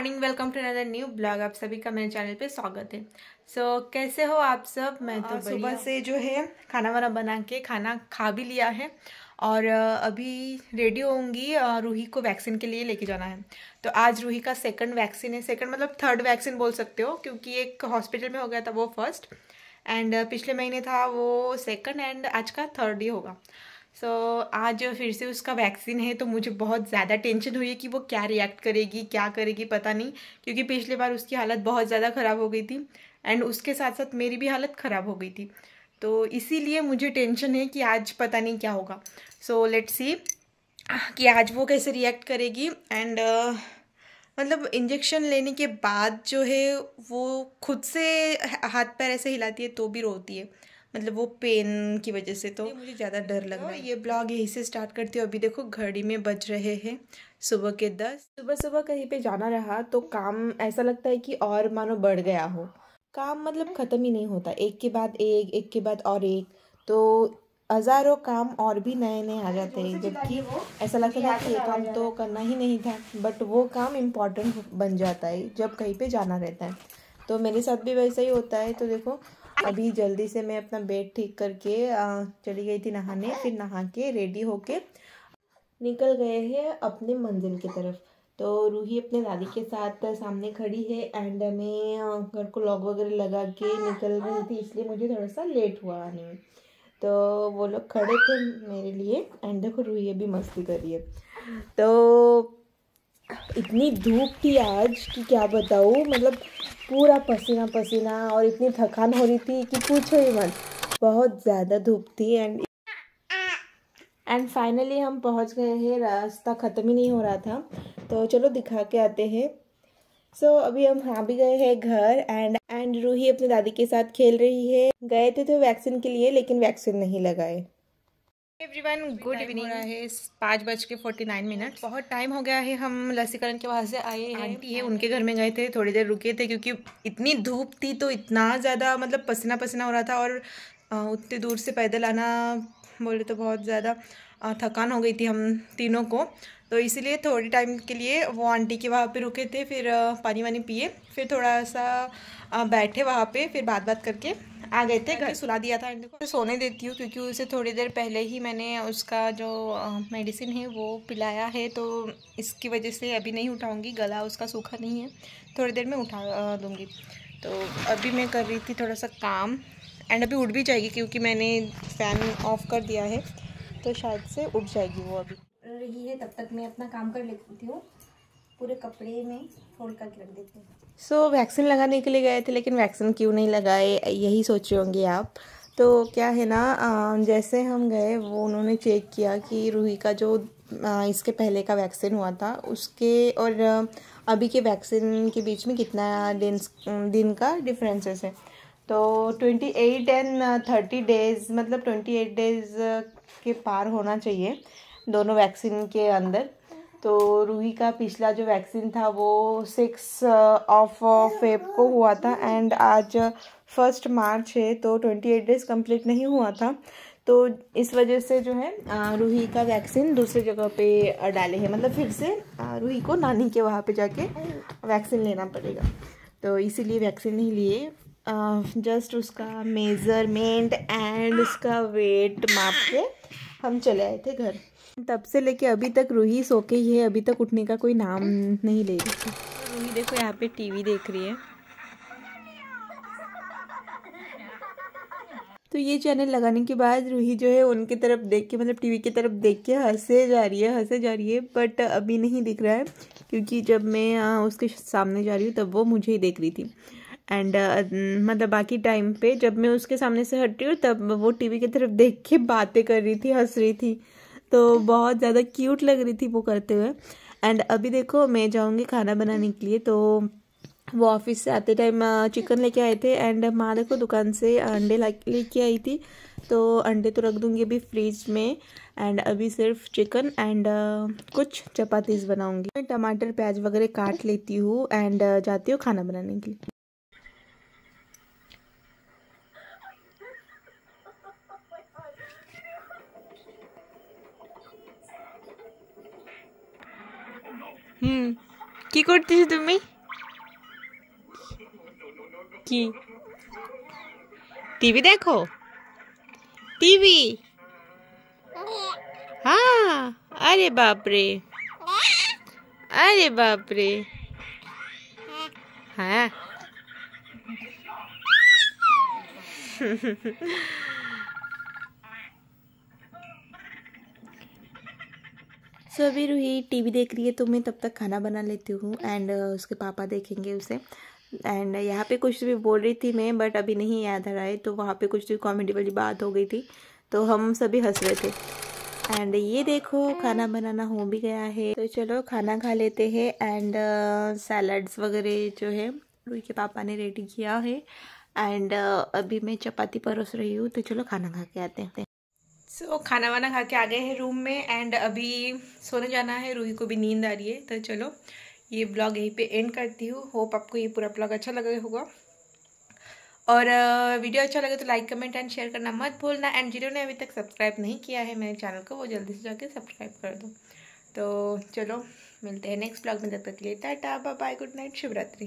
Morning, welcome to another new blog. आप सभी का मेरे चैनल पे स्वागत है। कैसे हो आप सब? मैं तो सुबह से जो है खाना वाना बना के खाना खा भी लिया है और अभी रेडी होंगी। रूही को वैक्सीन के लिए लेके जाना है। तो आज रूही का सेकंड वैक्सीन है। सेकंड मतलब थर्ड वैक्सीन बोल सकते हो, क्योंकि एक हॉस्पिटल में हो गया था वो फर्स्ट, एंड पिछले महीने था वो सेकंड, एंड आज का थर्ड ही होगा। आज फिर से उसका वैक्सीन है, तो मुझे बहुत ज़्यादा टेंशन हुई है कि वो क्या रिएक्ट करेगी, क्या करेगी पता नहीं। क्योंकि पिछली बार उसकी हालत बहुत ज़्यादा ख़राब हो गई थी, एंड उसके साथ साथ मेरी भी हालत ख़राब हो गई थी। तो इसीलिए मुझे टेंशन है कि आज पता नहीं क्या होगा। लेट्स सी कि आज वो कैसे रिएक्ट करेगी। एंड मतलब इंजेक्शन लेने के बाद जो है वो खुद से हाथ पैर ऐसे हिलाती है तो भी रोती है, मतलब वो पेन की वजह से। तो मुझे ज़्यादा डर लग रहा है। ये ब्लॉग यहीं से स्टार्ट करती हूँ। अभी देखो घड़ी में बज रहे हैं सुबह के 10। सुबह सुबह कहीं पे जाना रहा तो काम ऐसा लगता है कि और मानो बढ़ गया हो। काम मतलब ख़त्म ही नहीं होता, एक के बाद एक के बाद और एक, तो हज़ारों काम और भी नए नए आ जाते हैं। जबकि ऐसा लगता था कि ये काम तो करना ही नहीं था, बट वो काम इम्पॉर्टेंट बन जाता है जब कहीं पे जाना रहता है। तो मेरे साथ भी वैसा ही होता है। तो देखो अभी जल्दी से मैं अपना बेड ठीक करके चली गई थी नहाने, फिर नहा के रेडी होके निकल गए हैं अपने मंजिल की तरफ। तो रूही अपने दादी के साथ सामने खड़ी है, एंड मैं घर को लॉक वगैरह लगा के निकल रही थी, इसलिए मुझे थोड़ा सा लेट हुआ आने में। तो वो लोग खड़े थे मेरे लिए, एंड देखो रूही अभी मस्ती कर रही है। तो इतनी धूप थी आज कि क्या बताऊँ, मतलब पूरा पसीना पसीना, और इतनी थकान हो रही थी कि पूछो ही मत, बहुत ज़्यादा धूप थी। एंड फाइनली हम पहुंच गए हैं। रास्ता ख़त्म ही नहीं हो रहा था, तो चलो दिखा के आते हैं। अभी हम आ भी गए हैं घर, एंड रूही अपनी दादी के साथ खेल रही है। गए थे तो वैक्सीन के लिए, लेकिन वैक्सीन नहीं लगाए। Everyone good evening. हो रहा है 5:49। बहुत टाइम हो गया है, हम लसीकरण के वहाँ से आए हैं। आंटी है उनके घर में गए थे, थोड़ी देर रुके थे क्योंकि इतनी धूप थी, तो इतना ज़्यादा मतलब पसीना पसीना हो रहा था, और उतनी दूर से पैदल आना बोले तो बहुत ज़्यादा थकान हो गई थी हम तीनों को। तो इसीलिए थोड़ी टाइम के लिए वो आंटी के वहाँ पे रुके थे, फिर पानी वानी पिए, फिर थोड़ा सा बैठे वहाँ पे, फिर बात करके आ गए थे घर। सुला दिया था एंड को सोने देती हूँ, क्योंकि उसे थोड़ी देर पहले ही मैंने उसका जो मेडिसिन है वो पिलाया है, तो इसकी वजह से अभी नहीं उठाऊँगी, गला उसका सूखा नहीं है, थोड़ी देर में उठा दूँगी। तो अभी मैं कर रही थी थोड़ा सा काम, एंड अभी उठ भी जाएगी क्योंकि मैंने फ़ैन ऑफ कर दिया है, तो शायद से उठ जाएगी वो अभी रही है। तब तक मैं अपना काम कर लेती हूँ, पूरे कपड़े में फोल्ड करके रख देती हूँ। वैक्सीन लगाने के लिए गए थे, लेकिन वैक्सीन क्यों नहीं लगाए यही सोच रहे होंगे आप। तो क्या है ना, जैसे हम गए वो उन्होंने चेक किया कि रूही का जो इसके पहले का वैक्सीन हुआ था उसके और अभी के वैक्सीन के बीच में कितना दिन का डिफरेंसेस है। तो 28 एंड 30 डेज़, मतलब 28 डेज़ के पार होना चाहिए दोनों वैक्सीन के अंदर। तो रूही का पिछला जो वैक्सीन था वो 6 ऑफ फेब को हुआ था, एंड आज 1 मार्च है, तो 28 डेज़ कंप्लीट नहीं हुआ था। तो इस वजह से जो है रूही का वैक्सीन दूसरी जगह पे डाले हैं, मतलब फिर से रूही को नानी के वहाँ पे जाके वैक्सीन लेना पड़ेगा। तो इसीलिए वैक्सीन नहीं लिए, जस्ट उसका मेज़रमेंट एंड उसका वेट माप के हम चले आए थे घर। तब से लेके अभी तक रूही सो के ही है, अभी तक उठने का कोई नाम नहीं ले रही थी। रूही देखो यहाँ पे टीवी देख रही है। तो ये चैनल लगाने के बाद रूही जो है उनकी तरफ देख के, मतलब टीवी की तरफ देख के हंसे जा रही है, बट अभी नहीं दिख रहा है, क्योंकि जब मैं उसके सामने जा रही हूँ तब वो मुझे ही देख रही थी। एंड मतलब बाकी टाइम पे जब मैं उसके सामने से हट रही हूँ तब वो टीवी की तरफ देख के बातें कर रही थी, हंस रही थी, तो बहुत ज़्यादा क्यूट लग रही थी वो करते हुए। एंड अभी देखो मैं जाऊँगी खाना बनाने के लिए। तो वो ऑफिस से आते टाइम चिकन लेके आए थे, एंड माँ देखो दुकान से अंडे लेके आई थी, तो अंडे तो रख दूँगी अभी फ्रिज में। एंड अभी सिर्फ चिकन एंड कुछ चपातीस बनाऊँगी। मैं टमाटर प्याज वगैरह काट लेती हूँ एंड जाती हूँ खाना बनाने के लिए। কি করতেছো তুমি? की टीवी देखो, टीवी। हाँ, अरे बाप रे, अरे बाप रे। हाँ सो अभी रूही टीवी देख रही है, तो मैं तब तक खाना बना लेती हूँ एंड उसके पापा देखेंगे उसे। एंड यहाँ पे कुछ भी बोल रही थी मैं, बट अभी नहीं याद आ रहा है। तो वहाँ पे कुछ भी कॉमेडी वाली बात हो गई थी, तो हम सभी हंस रहे थे। एंड ये देखो खाना बनाना हो भी गया है, तो चलो खाना खा लेते हैं। एंड सैलड्स वगैरह जो है रूही के पापा ने रेडी किया है। एंड अभी मैं चपाती परोस रही हूँ, तो चलो खाना खा के आते हैं। सो खाना वाना खा के आ गए हैं रूम में एंड अभी सोने जाना है। रूही को भी नींद आ रही है, तो चलो ये ब्लॉग यहीं पे एंड करती हूँ। होप आपको ये पूरा ब्लॉग अच्छा लगा होगा, और वीडियो अच्छा लगे तो लाइक कमेंट एंड शेयर करना मत भूलना। एंड जिन्होंने अभी तक सब्सक्राइब नहीं किया है मेरे चैनल को, वो जल्दी से जाके सब्सक्राइब कर दो। तो चलो मिलते हैं नेक्स्ट ब्लॉग में, तब तक के लिए tata bye bye, good night, शुभ रात्रि।